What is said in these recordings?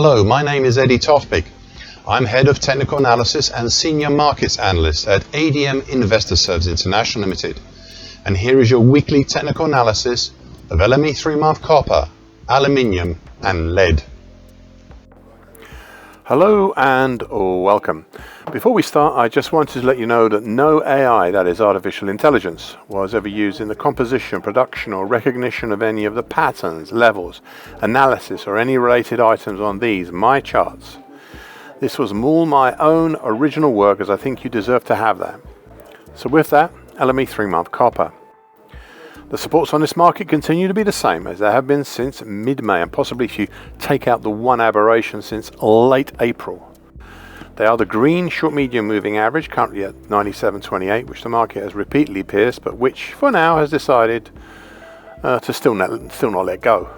Hello, my name is Eddie Tofpik. I'm Head of Technical Analysis and Senior Markets Analyst at ADM Investor Services International Limited. And here is your weekly technical analysis of LME 3-month copper, aluminium and lead. Hello and welcome. Before we start, I just wanted to let you know that no AI, that is artificial intelligence, was ever used in the composition, production or recognition of any of the patterns, levels, analysis or any related items on these, my charts. This was all my own original work, as I think you deserve to have that. So with that, LME 3-month copper. The supports on this market continue to be the same as they have been since mid-May, and possibly if you take out the one aberration since late April. They are the green short-medium moving average, currently at 97.28, which the market has repeatedly pierced, but which for now has decided to still not let go.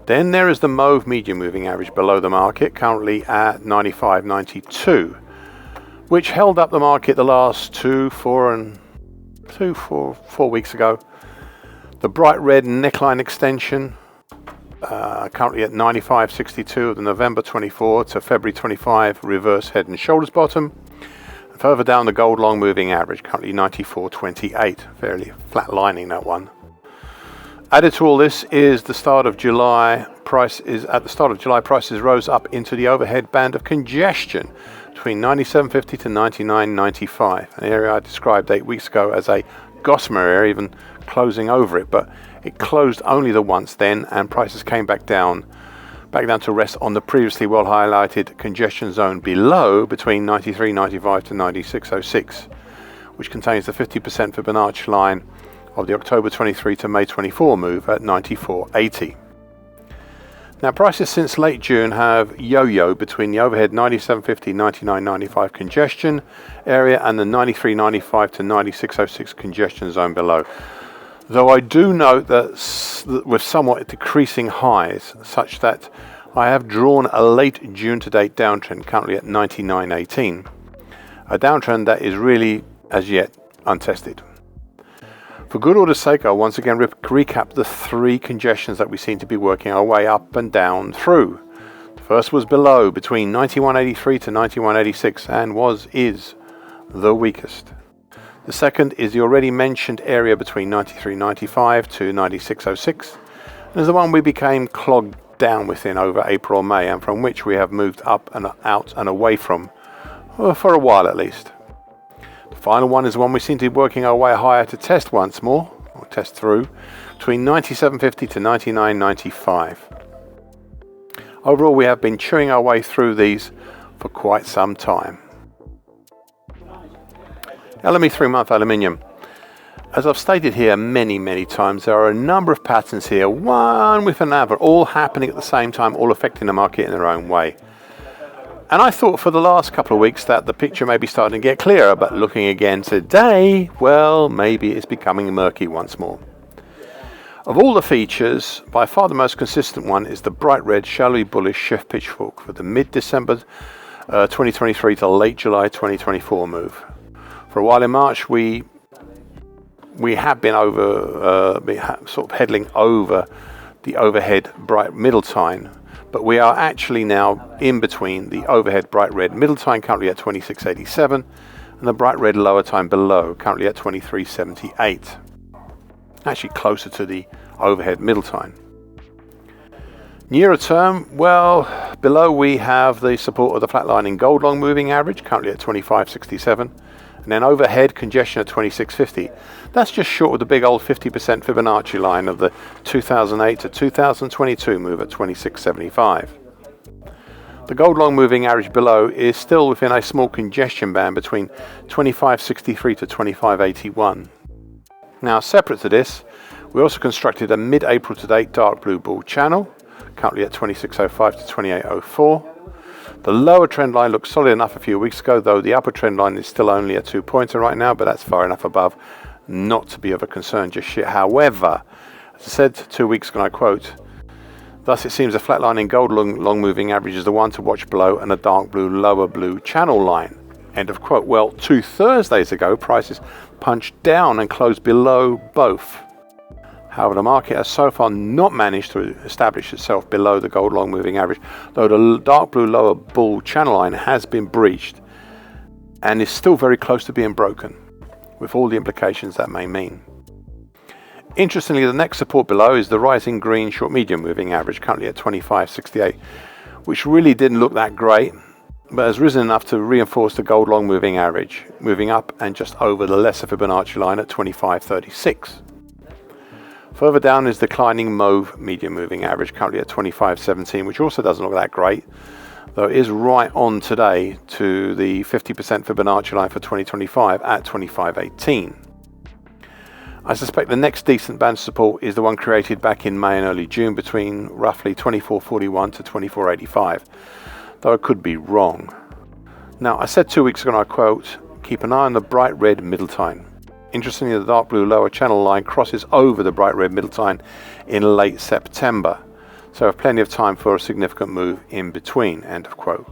Then there is the mauve medium moving average below the market, currently at 95.92, which held up the market the last 4 weeks ago. The bright red neckline extension, currently at 95.62 of the November 24 to February 25 reverse head and shoulders bottom. And further down, the gold long moving average, currently 94.28, fairly flat lining that one. Added to all this is the start of July. Prices rose up into the overhead band of congestion between 97.50 to 99.95, an area I described 8 weeks ago as a gossamer area, even closing over it, but it closed only the once then, and prices came back down to rest on the previously well highlighted congestion zone below between 93.95 to 96.06, which contains the 50% Fibonacci line of the October 23 to May 24 move at 94.80. Now, prices since late June have yo-yo between the overhead 97.50, 99.95 congestion area and the 93.95 to 96.06 congestion zone below. Though I do note that with somewhat decreasing highs, such that I have drawn a late June to date downtrend, currently at 99.18, a downtrend that is really as yet untested. For good order's sake, I'll once again recap the 3 congestions that we seem to be working our way up and down through. The first was below, between 91.83 to 91.86, and is the weakest. The second is the already mentioned area between 93.95 to 96.06, and is the one we became clogged down within over April or May, and from which we have moved up and out and away from, for a while at least. The final one is the one we seem to be working our way higher to test once more, or test through, between 97.50 to 99.95. Overall, we have been chewing our way through these for quite some time. LME 3-month aluminium. As I've stated here many times, there are a number of patterns here, one with another, all happening at the same time, all affecting the market in their own way. And I thought for the last couple of weeks that the picture may be starting to get clearer, but looking again today, well, maybe it's becoming murky once more. Of all the features, by far the most consistent one is the bright red, shallowly bullish shift pitchfork for the mid-December 2023 to late July 2024 move. For a while in March, we have been sort of heading over the overhead bright middle tine, but we are actually now in between the overhead bright red middle tine, currently at 26.87, and the bright red lower tine below, currently at 23.78. Actually closer to the overhead middle tine. Nearer term, well, below we have the support of the flatlining gold long moving average, currently at 25.67, and then overhead congestion at 26.50. That's just short of the big old 50% Fibonacci line of the 2008 to 2022 move at 26.75. The gold long moving average below is still within a small congestion band between 25.63 to 25.81. Now, separate to this, we also constructed a mid-April to date dark blue bull channel, currently at 26.05 to 28.04. The lower trend line looked solid enough a few weeks ago, though the upper trend line is still only a 2-pointer right now, but that's far enough above not to be of a concern just yet. However, as I said 2 weeks ago, and I quote, thus it seems a flatlining gold long moving average is the one to watch below, and a dark blue lower blue channel line. End of quote. Well, 2 Thursdays ago, prices punched down and closed below both. However, the market has so far not managed to establish itself below the gold long moving average, though the dark blue lower bull channel line has been breached and is still very close to being broken, with all the implications that may mean. Interestingly, the next support below is the rising green short medium moving average, currently at 25.68, which really didn't look that great, but has risen enough to reinforce the gold long moving average, moving up and just over the lesser Fibonacci line at 25.36. Further down is declining mauve medium moving average, currently at 25.17, which also doesn't look that great, though it is right on today to the 50% Fibonacci line for 2025 at 25.18. I suspect the next decent band support is the one created back in May and early June between roughly 24.41 to 24.85, though I could be wrong. Now, I said 2 weeks ago, and I quote, "Keep an eye on the bright red middle tine." Interestingly, the dark blue lower channel line crosses over the bright red middle tine in late September, so I have plenty of time for a significant move in between, end of quote.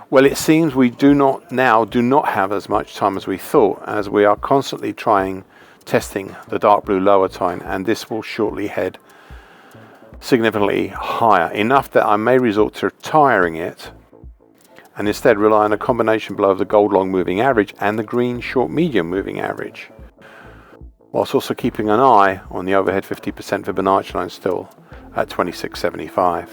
Well, it seems we do not have as much time as we thought, as we are constantly testing the dark blue lower tine, and this will shortly head significantly higher, enough that I may resort to retiring it and instead rely on a combination below the gold long moving average and the green short medium moving average, whilst also keeping an eye on the overhead 50% Fibonacci line still at 26.75.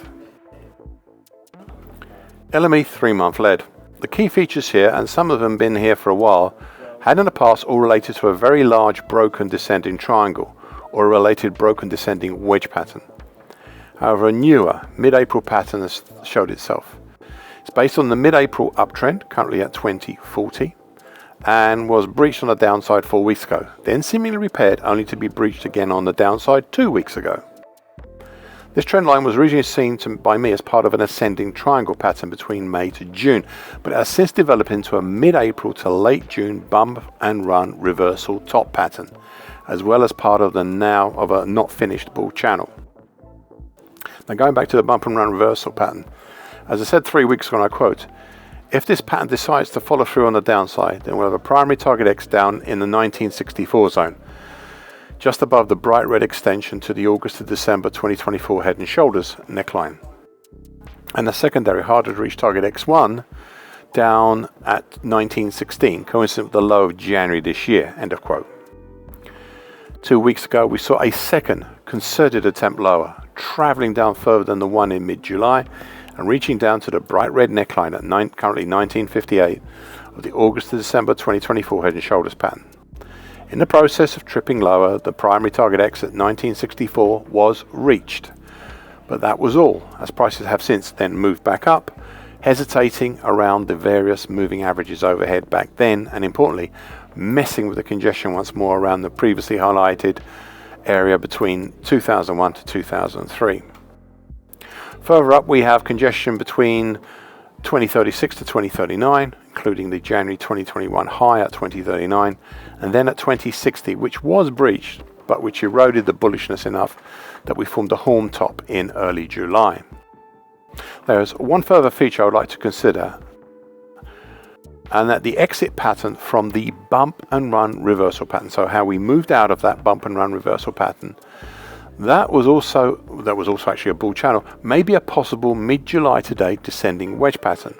LME 3-month lead. The key features here, and some of them been here for a while, had in the past all related to a very large broken descending triangle or a related broken descending wedge pattern. However, a newer mid-April pattern has showed itself. It's based on the mid-April uptrend, currently at 20.40, and was breached on the downside 4 weeks ago, then seemingly repaired only to be breached again on the downside 2 weeks ago. This trend line was originally seen by me as part of an ascending triangle pattern between May to June, but it has since developed into a mid-April to late June bump and run reversal top pattern, as well as part of a not finished bull channel. Now, going back to the bump and run reversal pattern, as I said 3 weeks ago, and I quote, "If this pattern decides to follow through on the downside, then we'll have a primary target X down in the 1964 zone, just above the bright red extension to the August to December 2024 head and shoulders neckline, and a secondary harder to reach target X1 down at 1916, coincident with the low of January this year," end of quote. 2 weeks ago, we saw a second concerted attempt lower, traveling down further than the one in mid-July and reaching down to the bright red neckline at currently 1958 of the August to December 2024 head and shoulders pattern. In the process of tripping lower, the primary target X at 1964 was reached, but that was all, as prices have since then moved back up, hesitating around the various moving averages overhead back then, and importantly, messing with the congestion once more around the previously highlighted area between 2001 to 2003. Further up, we have congestion between 2036 to 2039, including the January 2021 high at 2039, and then at 2060, which was breached, but which eroded the bullishness enough that we formed a horn top in early July. There's one further feature I would like to consider, and that the exit pattern from the bump and run reversal pattern, so how we moved out of that bump and run reversal pattern, that was also actually a bull channel, maybe a possible mid-July to date descending wedge pattern,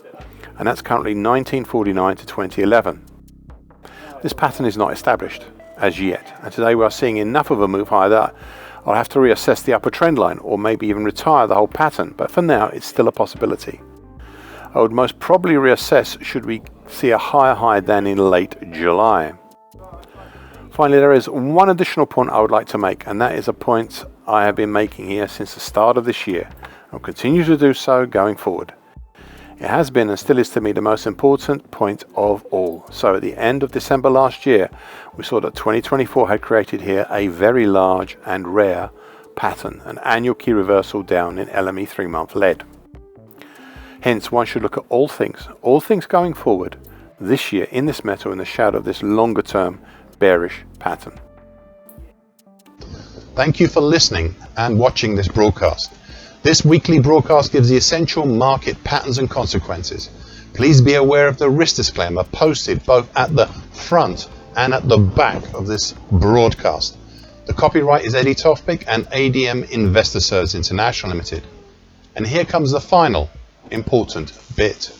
and that's currently 1949 to 2011. This pattern is not established as yet, and today we are seeing enough of a move higher that I'll have to reassess the upper trend line, or maybe even retire the whole pattern, but for now it's still a possibility. I would most probably reassess should we see a higher high than in late July. Finally, there is one additional point I would like to make, and that is a point I have been making here since the start of this year. I'll continue to do so going forward. It has been and still is to me the most important point of all. So at the end of December last year, we saw that 2024 had created here a very large and rare pattern, an annual key reversal down in LME 3-month lead. Hence, one should look at all things going forward this year in this metal in the shadow of this longer term bearish pattern. Thank you for listening and watching this broadcast. This weekly broadcast gives the essential market patterns and consequences. Please be aware of the risk disclaimer posted both at the front and at the back of this broadcast. The copyright is Eddie Tofpik and ADM Investor Services International Limited. And here comes the final important bit.